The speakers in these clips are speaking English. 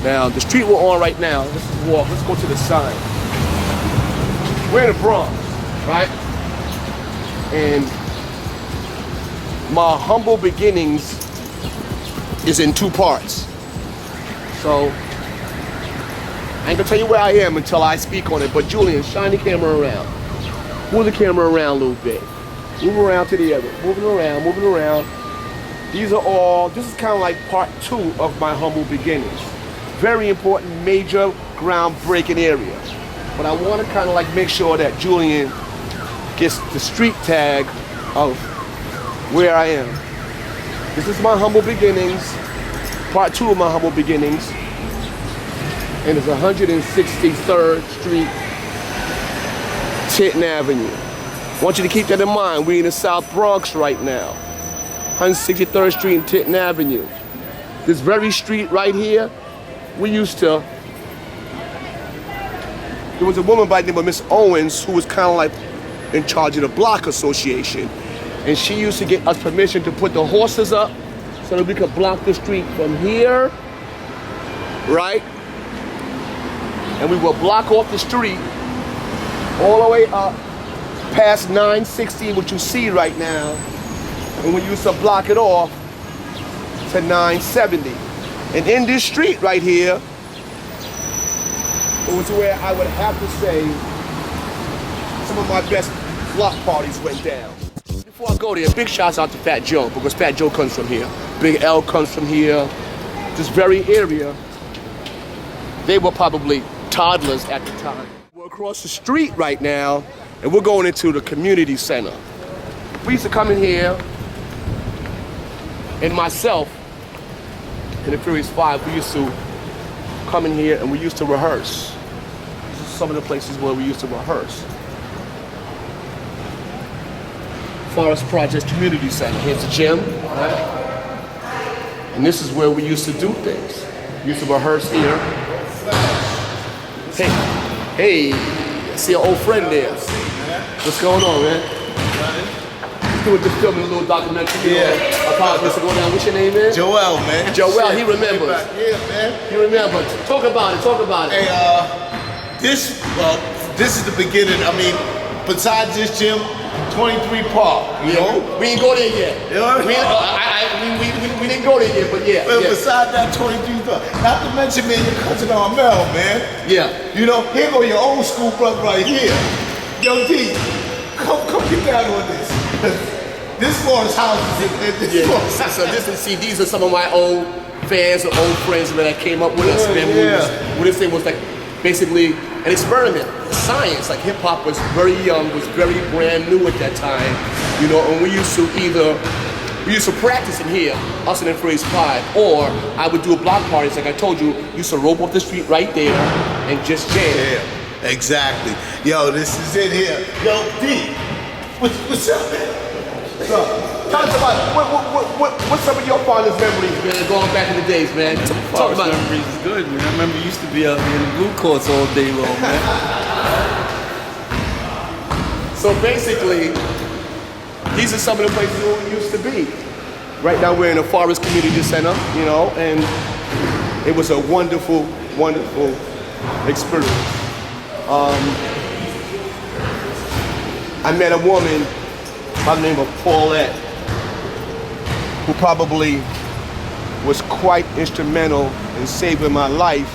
Now, the street we're on right now, let's walk, let's go to the sign. We're in the Bronx, right? And my humble beginnings is in two parts. So, I ain't gonna tell you where I am until I speak on it, but Julian, shine the camera around. Move the camera around a little bit. Move around to the other, moving around, moving around. These are all, this is kind of like part 2 of my humble beginnings. Very important, major, groundbreaking area. But I want to kind of like make sure that Julian gets the street tag of where I am. This is my humble beginnings, part 2 of my humble beginnings. And it's 163rd Street, Tinton Avenue. I want you to keep that in mind. We're in the South Bronx right now. 163rd Street and Tinton Avenue. This very street right here, we used to, there was a woman by the name of Miss Owens who was kind of like in charge of the block association. And she used to get us permission to put the horses up so that we could block the street from here, right? And we will block off the street all the way up past 960, which you see right now. And we used to block it off to 970. And in this street right here, it was where I would have to say some of my best block parties went down. Before I go there, big shouts out to Fat Joe, because Fat Joe comes from here. Big L comes from here. This very area, they were probably toddlers at the time. We're across the street right now, and we're going into the community center. We used to come in here, and myself, in the Furious 5, we used to come in here and we used to rehearse. These are some of the places where we used to rehearse. Forest Projects Community Center. Here's the gym, right? And this is where we used to do things. We used to rehearse here. Hey, I see an old friend there. What's going on, man? Just filming a little documentary. About what's going on. What's your name, man? Joel, man. Joel, he remembers. Yeah, man. He remembers. Talk about it. Hey, this is the beginning. I mean, besides this gym, 23 Park, you know? We ain't go there yet. You know? We didn't go there yet, but yeah. But besides that 23 Park, not to mention, man, your cousin Armel, man. Yeah. You know, here go your old school brother right here. Yo, D, come get down on this. This floor's houses. So these are some of my old fans or old friends that came up with us, man. What this thing was like basically an experiment, science. Like hip hop was very young, was very brand new at that time, you know. And we used to practice in here, us and the Furious 5, or I would do block parties, like I told you, used to rope off the street right there and just jam. Yeah, exactly. Yo, this is it here. Yo, D, what's up, man? So, tell us about what's some of your fondest memories, man, going back in the days, man. Talk about memories is good, man. I remember you used to be out in the blue courts all day long, man. So basically, these are some of the places where we used to be. Right now we're in the Forest Community Center, you know, and it was a wonderful, wonderful experience. I met a woman by the name of Paulette, who probably was quite instrumental in saving my life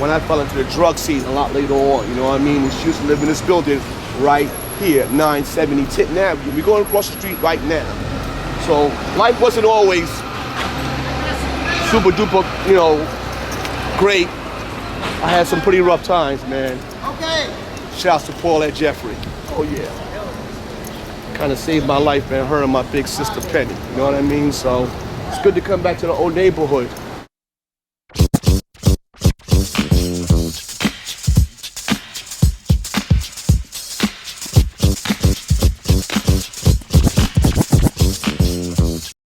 when I fell into the drug scene a lot later on, you know what I mean? And she used to live in this building right here, 970 Tinton Avenue. We're going across the street right now. So life wasn't always super duper, you know, great. I had some pretty rough times, man. Okay. Shouts to Paulette Jeffrey. Oh yeah. Kind of saved my life, man, her and my big sister Penny, you know what I mean? So it's good to come back to the old neighborhood.